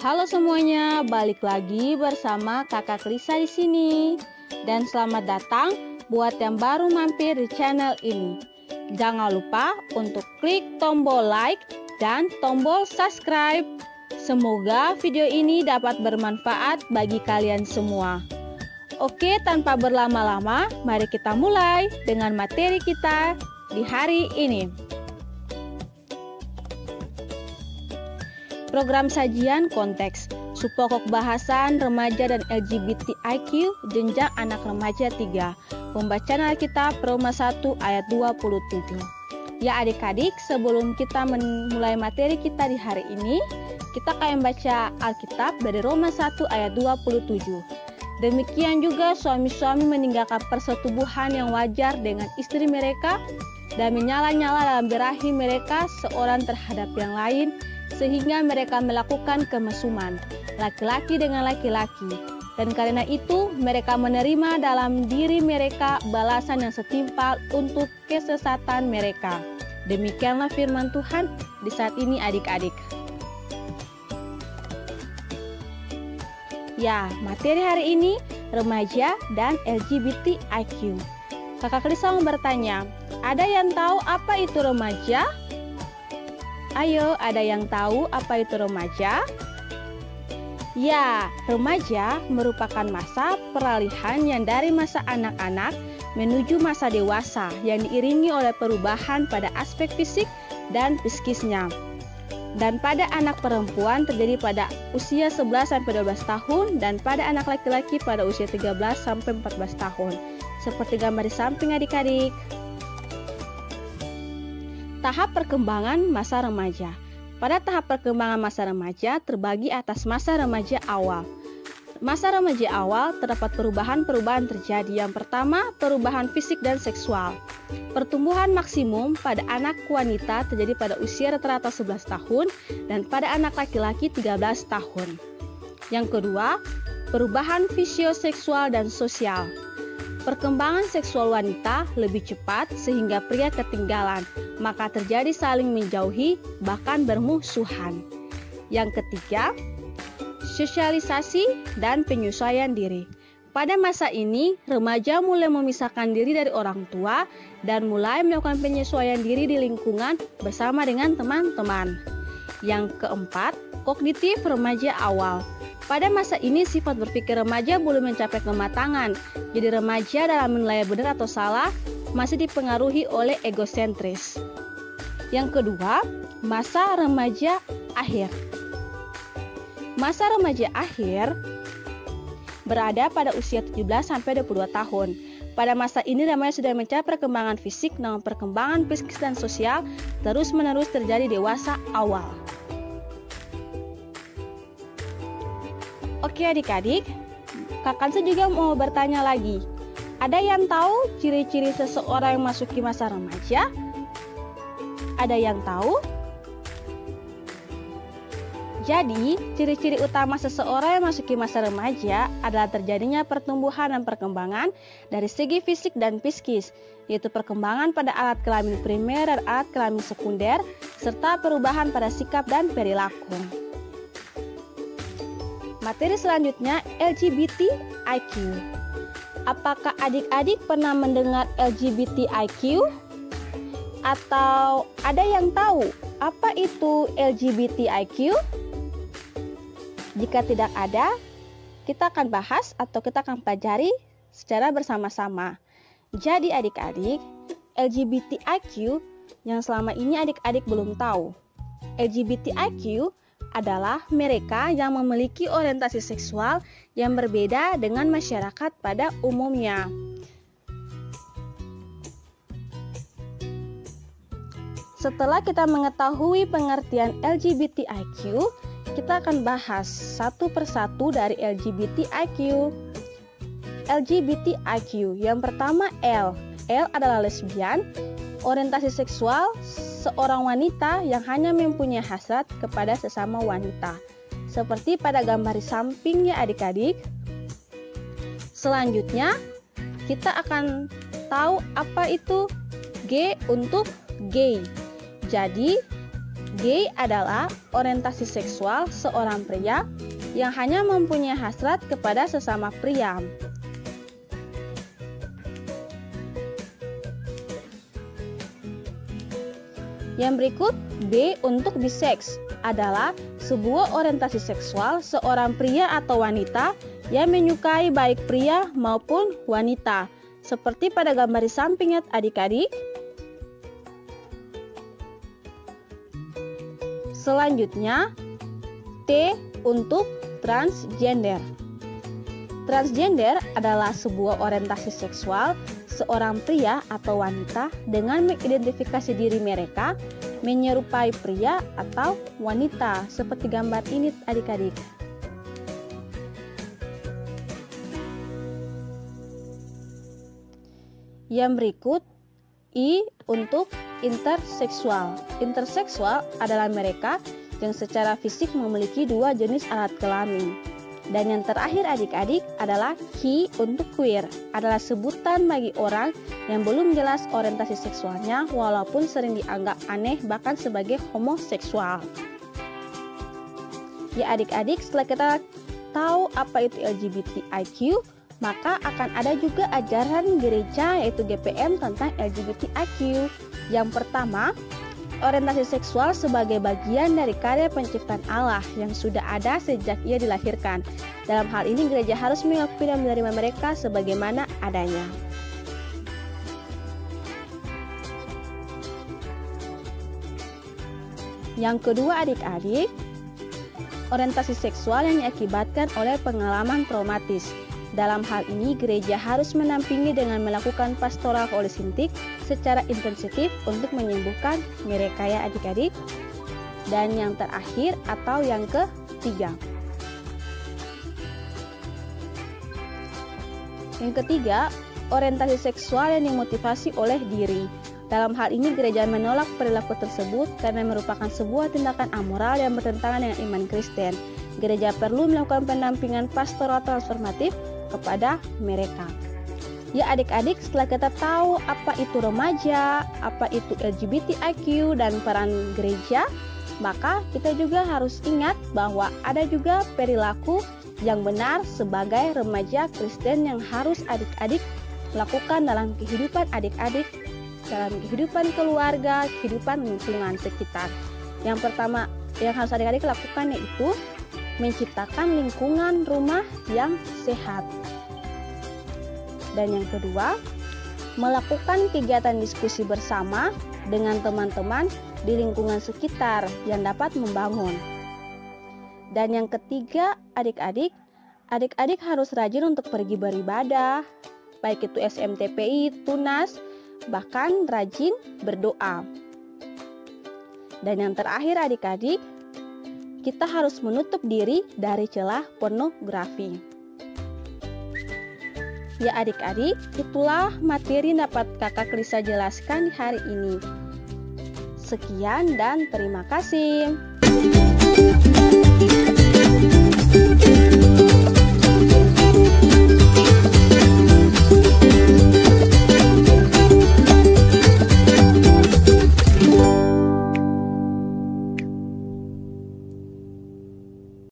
Halo semuanya, balik lagi bersama Kakak Lisa di sini. Dan selamat datang buat yang baru mampir di channel ini. Jangan lupa untuk klik tombol like dan tombol subscribe. Semoga video ini dapat bermanfaat bagi kalian semua. Oke, tanpa berlama-lama, mari kita mulai dengan materi kita di hari ini. Program sajian konteks, subpokok bahasan remaja dan LGBTIQ jenjang anak remaja 3. Pembacaan Alkitab Roma 1 ayat 27. Ya adik-adik, sebelum kita memulai materi kita di hari ini, kita akan membaca Alkitab dari Roma 1 ayat 27. Demikian juga suami-suami meninggalkan persetubuhan yang wajar dengan istri mereka dan menyala-nyala dalam birahi mereka seorang terhadap yang lain, sehingga mereka melakukan kemesuman laki-laki dengan laki-laki, dan karena itu mereka menerima dalam diri mereka balasan yang setimpal untuk kesesatan mereka. Demikianlah firman Tuhan di saat ini adik-adik. Ya, materi hari ini remaja dan LGBTIQ. Kakak Lisa mau bertanya, ada yang tahu apa itu remaja? Ayo, ada yang tahu apa itu remaja? Ya, remaja merupakan masa peralihan yang dari masa anak-anak menuju masa dewasa yang diiringi oleh perubahan pada aspek fisik dan psikisnya. Dan pada anak perempuan terjadi pada usia 11-12 tahun dan pada anak laki-laki pada usia 13-14 tahun. Seperti gambar di samping adik-adik. Tahap perkembangan masa remaja. Pada tahap perkembangan masa remaja terbagi atas masa remaja awal. Masa remaja awal terdapat perubahan-perubahan terjadi. Yang pertama, perubahan fisik dan seksual. Pertumbuhan maksimum pada anak wanita terjadi pada usia rata-rata 11 tahun dan pada anak laki-laki 13 tahun. Yang kedua, perubahan fisioseksual dan sosial. Perkembangan seksual wanita lebih cepat sehingga pria ketinggalan, maka terjadi saling menjauhi bahkan bermusuhan. Yang ketiga, sosialisasi dan penyesuaian diri. Pada masa ini, remaja mulai memisahkan diri dari orang tua dan mulai melakukan penyesuaian diri di lingkungan bersama dengan teman-teman. Yang keempat, kognitif remaja awal. Pada masa ini sifat berpikir remaja belum mencapai kematangan. Jadi remaja dalam menilai benar atau salah masih dipengaruhi oleh egosentris. Yang kedua, masa remaja akhir. Masa remaja akhir berada pada usia 17-22 tahun. Pada masa ini remaja sudah mencapai perkembangan fisik, namun perkembangan psikis dan sosial terus-menerus terjadi dewasa awal. Oke adik-adik, Kakak juga mau bertanya lagi. Ada yang tahu ciri-ciri seseorang yang memasuki masa remaja? Ada yang tahu? Jadi, ciri-ciri utama seseorang yang memasuki masa remaja adalah terjadinya pertumbuhan dan perkembangan dari segi fisik dan psikis, yaitu perkembangan pada alat kelamin primer dan alat kelamin sekunder, serta perubahan pada sikap dan perilaku. Materi selanjutnya LGBTIQ. Apakah adik-adik pernah mendengar LGBTIQ? Atau ada yang tahu apa itu LGBTIQ? Jika tidak ada, kita akan bahas atau kita akan pelajari secara bersama-sama. Jadi adik-adik, LGBTIQ yang selama ini adik-adik belum tahu. LGBTIQ adalah mereka yang memiliki orientasi seksual yang berbeda dengan masyarakat pada umumnya. Setelah kita mengetahui pengertian LGBTIQ, kita akan bahas satu persatu dari LGBTIQ. LGBTIQ yang pertama L. L adalah lesbian, orientasi seksual seorang wanita yang hanya mempunyai hasrat kepada sesama wanita. Seperti pada gambar di samping ya adik-adik. Selanjutnya, kita akan tahu apa itu G untuk gay. Jadi, Gay adalah orientasi seksual seorang pria yang hanya mempunyai hasrat kepada sesama pria. Yang berikut, B untuk bisex adalah sebuah orientasi seksual seorang pria atau wanita yang menyukai baik pria maupun wanita. Seperti pada gambar di samping ya adik-adik. Selanjutnya, T untuk transgender. Transgender adalah sebuah orientasi seksual seorang pria atau wanita dengan mengidentifikasi diri mereka menyerupai pria atau wanita seperti gambar ini adik-adik. Yang berikut, I untuk interseksual. Interseksual adalah mereka yang secara fisik memiliki dua jenis alat kelamin. Dan yang terakhir adik-adik adalah Q untuk queer, adalah sebutan bagi orang yang belum jelas orientasi seksualnya walaupun sering dianggap aneh bahkan sebagai homoseksual. Ya adik-adik, setelah kita tahu apa itu LGBTIQ, maka akan ada juga ajaran gereja yaitu GPM tentang LGBTIQ. Yang pertama, orientasi seksual sebagai bagian dari karya penciptaan Allah yang sudah ada sejak ia dilahirkan. Dalam hal ini gereja harus mengakui dan menerima mereka sebagaimana adanya. Yang kedua adik-adik, orientasi seksual yang diakibatkan oleh pengalaman traumatis. Dalam hal ini, gereja harus menampingi dengan melakukan pastoral holistik secara intensif untuk menyembuhkan mereka ya adik-adik. Dan yang terakhir atau yang ketiga. Yang ketiga, orientasi seksual yang dimotivasi oleh diri. Dalam hal ini, gereja menolak perilaku tersebut karena merupakan sebuah tindakan amoral yang bertentangan dengan iman Kristen. Gereja perlu melakukan pendampingan pastoral transformatif kepada mereka. Ya adik-adik, setelah kita tahu apa itu remaja, apa itu LGBTIQ dan peran gereja, maka kita juga harus ingat bahwa ada juga perilaku yang benar sebagai remaja Kristen yang harus adik-adik lakukan dalam kehidupan adik-adik, dalam kehidupan keluarga, kehidupan lingkungan sekitar. Yang pertama yang harus adik-adik lakukan yaitu menciptakan lingkungan rumah yang sehat. Dan yang kedua, melakukan kegiatan diskusi bersama dengan teman-teman di lingkungan sekitar yang dapat membangun. Dan yang ketiga, adik-adik harus rajin untuk pergi beribadah, baik itu SMTPI, Tunas, bahkan rajin berdoa. Dan yang terakhir adik-adik, kita harus menutup diri dari celah pornografi. Ya adik-adik, itulah materi yang dapat kakak Lisa jelaskan di hari ini. Sekian dan terima kasih.